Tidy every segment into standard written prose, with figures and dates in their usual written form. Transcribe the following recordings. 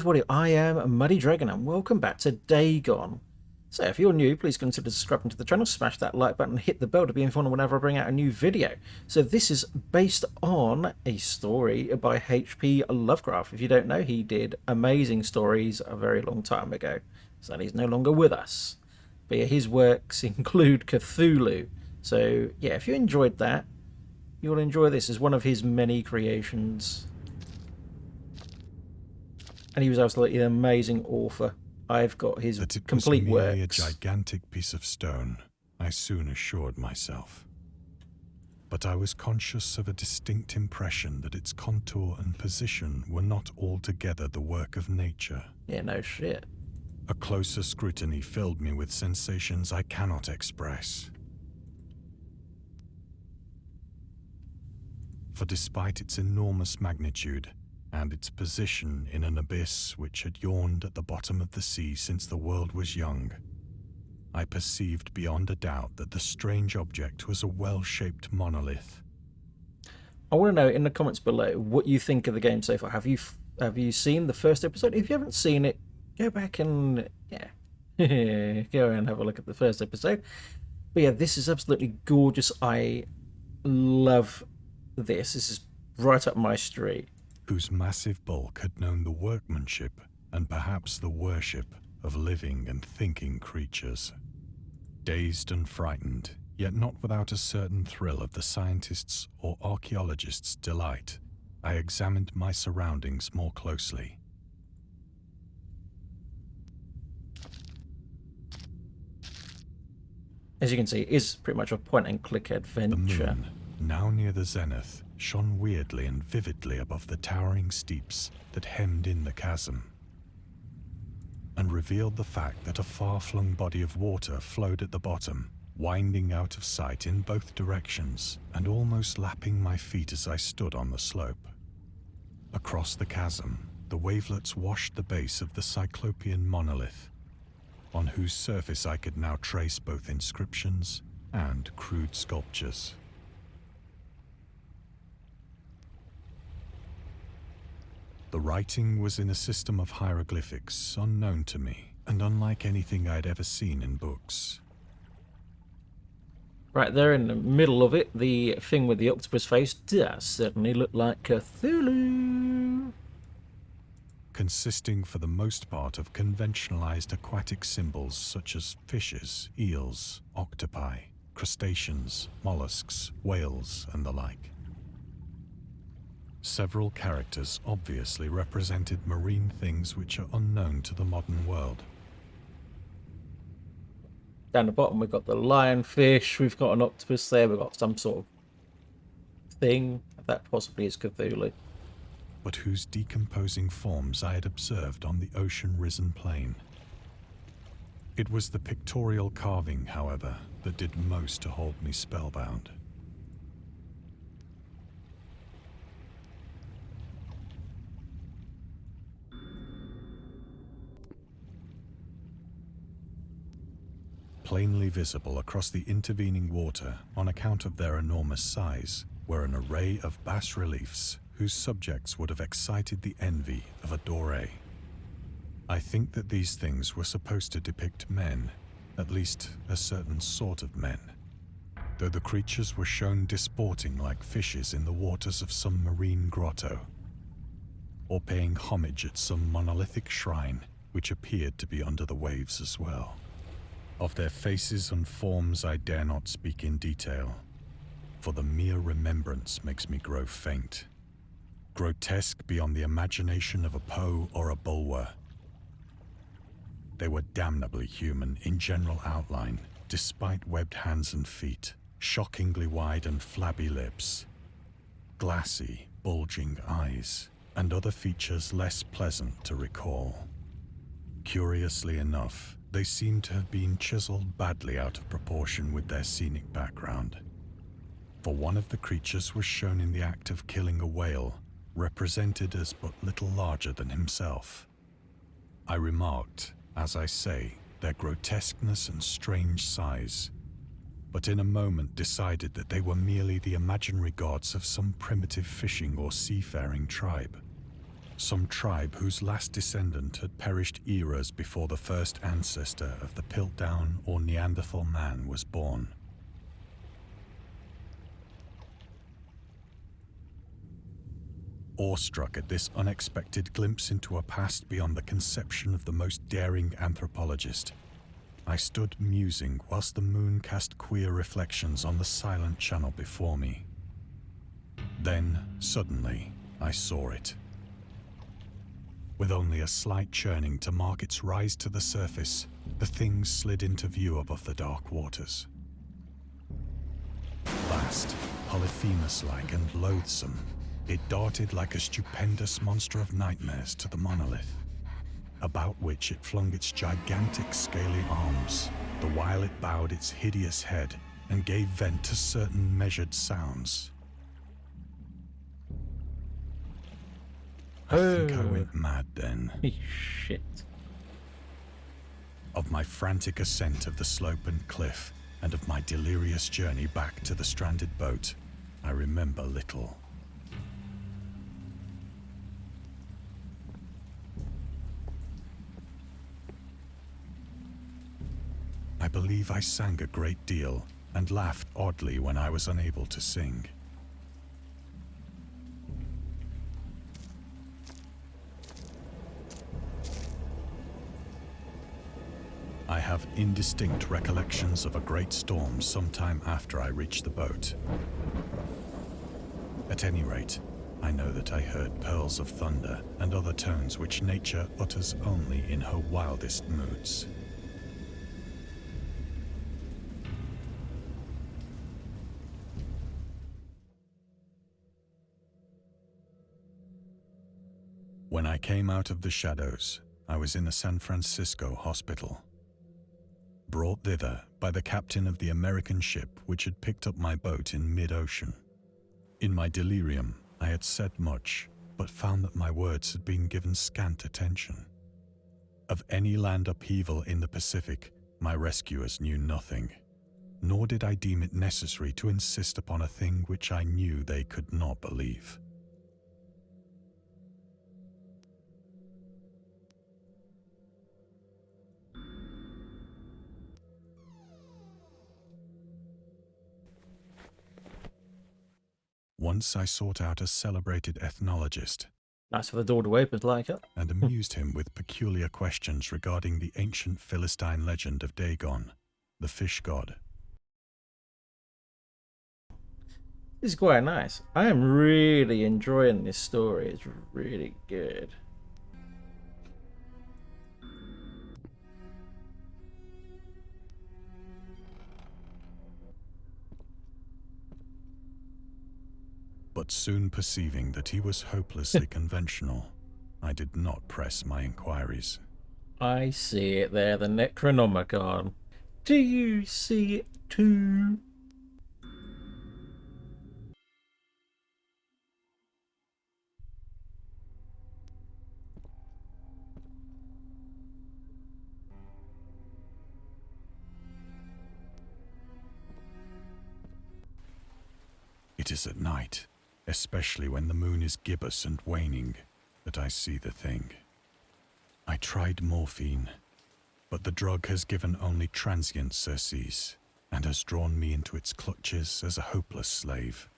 everybody, I am Muddy Dragon and welcome back to Dagon. So if you're new, please consider subscribing to the channel, smash that like button, hit the bell to be informed whenever I bring out a new video. So this is based on a story by H.P Lovecraft. If you don't know, he did amazing stories a very long time ago. So he's no longer with us. But yeah, his works include Cthulhu. So yeah, if you enjoyed that, you'll enjoy this as one of his many creations. And he was absolutely an amazing author. I've got his complete works. That it was merely a gigantic piece of stone, I soon assured myself. But I was conscious of a distinct impression that its contour and position were not altogether the work of nature. Yeah, no shit. A closer scrutiny filled me with sensations I cannot express. For despite its enormous magnitude, and its position in an abyss which had yawned at the bottom of the sea since the world was young, I perceived beyond a doubt that the strange object was a well-shaped monolith. I want to know in the comments below what you think of the game so far. Have you seen the first episode? If you haven't seen it, go back and go and have a look at the first episode. But yeah, this is absolutely gorgeous. I love this. This is right up my street. Whose massive bulk had known the workmanship and perhaps the worship of living and thinking creatures. Dazed and frightened, yet not without a certain thrill of the scientist's or archaeologist's delight, I examined my surroundings more closely. As you can see, it is pretty much a point-and-click adventure. The moon, now near the zenith, shone weirdly and vividly above the towering steeps that hemmed in the chasm, and revealed the fact that a far-flung body of water flowed at the bottom, winding out of sight in both directions and almost lapping my feet as I stood on the slope. Across the chasm, the wavelets washed the base of the cyclopean monolith, on whose surface I could now trace both inscriptions and crude sculptures. The writing was in a system of hieroglyphics unknown to me and unlike anything I'd ever seen in books. Right there in the middle of it, the thing with the octopus face does certainly look like Cthulhu. Consisting for the most part of conventionalized aquatic symbols such as fishes, eels, octopi, crustaceans, mollusks, whales, and the like. Several characters obviously represented marine things which are unknown to the modern world. Down the bottom we've got the lionfish, we've got an octopus there, we've got some sort of thing that possibly is Cthulhu. But whose decomposing forms I had observed on the ocean-risen plain. It was the pictorial carving, however, that did most to hold me spellbound. Plainly visible across the intervening water on account of their enormous size were an array of bas-reliefs whose subjects would have excited the envy of a doré. I think that these things were supposed to depict men, at least a certain sort of men, though the creatures were shown disporting like fishes in the waters of some marine grotto, or paying homage at some monolithic shrine which appeared to be under the waves as well. Of their faces and forms I dare not speak in detail, for the mere remembrance makes me grow faint. Grotesque beyond the imagination of a Poe or a Bulwer. They were damnably human in general outline, despite webbed hands and feet, shockingly wide and flabby lips, glassy, bulging eyes, and other features less pleasant to recall. Curiously enough, they seem to have been chiseled badly out of proportion with their scenic background. For one of the creatures was shown in the act of killing a whale, represented as but little larger than himself. I remarked, as I say, their grotesqueness and strange size, but in a moment decided that they were merely the imaginary gods of some primitive fishing or seafaring tribe, some tribe whose last descendant had perished eras before the first ancestor of the Piltdown or Neanderthal man was born. Awestruck at this unexpected glimpse into a past beyond the conception of the most daring anthropologist, I stood musing whilst the moon cast queer reflections on the silent channel before me. Then, suddenly, I saw it. With only a slight churning to mark its rise to the surface, the thing slid into view above the dark waters. Vast, Polyphemus-like and loathsome, it darted like a stupendous monster of nightmares to the monolith, about which it flung its gigantic scaly arms, the while it bowed its hideous head and gave vent to certain measured sounds. I think I went mad then. Shit. Of my frantic ascent of the slope and cliff, and of my delirious journey back to the stranded boat, I remember little. I believe I sang a great deal and laughed oddly when I was unable to sing. I have indistinct recollections of a great storm sometime after I reached the boat. At any rate, I know that I heard pearls of thunder and other tones which nature utters only in her wildest moods. When I came out of the shadows, I was in a San Francisco hospital. Brought thither by the captain of the American ship which had picked up my boat in mid-ocean. In my delirium, I had said much, but found that my words had been given scant attention. Of any land upheaval in the Pacific, my rescuers knew nothing, nor did I deem it necessary to insist upon a thing which I knew they could not believe. Once I sought out a celebrated ethnologist. Nice for the door to open like it. And amused him with peculiar questions regarding the ancient Philistine legend of Dagon, the fish god. This is quite nice. I am really enjoying this story. It's really good. But soon perceiving that he was hopelessly conventional, I did not press my inquiries. I see it there, the Necronomicon. Do you see it too? It is at night, especially when the moon is gibbous and waning, that I see the thing. I tried morphine, but the drug has given only transient surcease, and has drawn me into its clutches as a hopeless slave.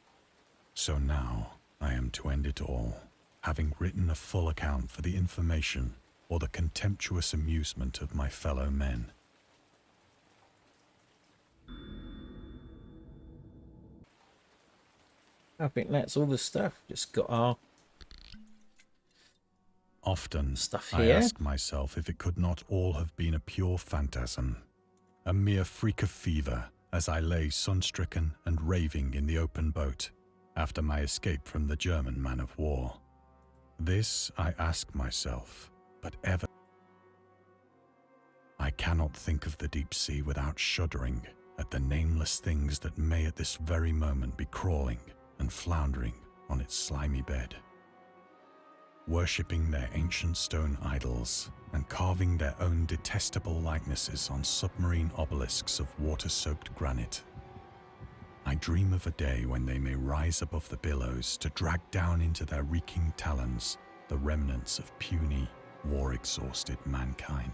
So now I am to end it all, having written a full account for the information or the contemptuous amusement of my fellow men. I think that's all the stuff. Just got our Often, stuff I here. ask myself if it could not all have been a pure phantasm, a mere freak of fever, as I lay sun-stricken and raving in the open boat, after my escape from the German man-of-war. This I ask myself, but ever I cannot think of the deep sea without shuddering at the nameless things that may at this very moment be crawling and floundering on its slimy bed, worshipping their ancient stone idols and carving their own detestable likenesses on submarine obelisks of water-soaked granite. I dream of a day when they may rise above the billows to drag down into their reeking talons the remnants of puny, war-exhausted mankind.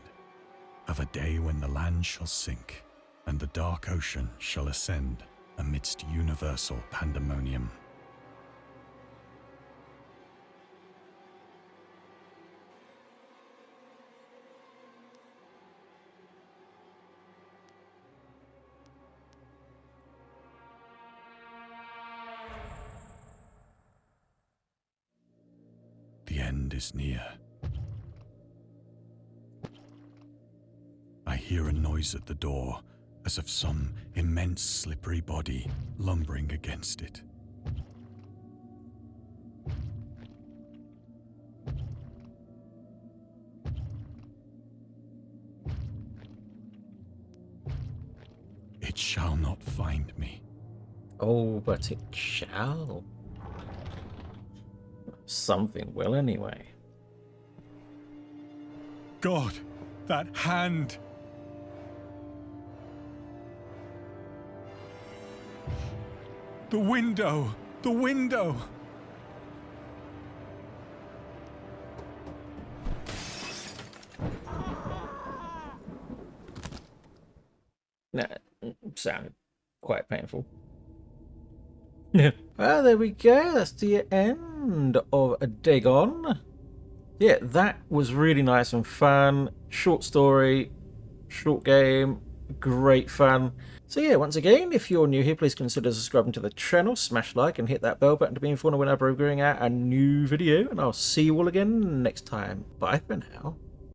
Of a day when the land shall sink, and the dark ocean shall ascend amidst universal pandemonium. The end is near. I hear a noise at the door, as of some immense slippery body lumbering against it. It shall not find me. Oh, but it shall. Something will, anyway. God, that hand! The window! The window! Nah, sounded quite painful. Well, there we go. That's the end of Dagon. Yeah, that was really nice and fun. Short story, short game, great fun. So yeah, once again, if you're new here, please consider subscribing to the channel, smash like and hit that bell button to be informed whenever I'm bringing out a new video, and I'll see you all again next time. Bye for now.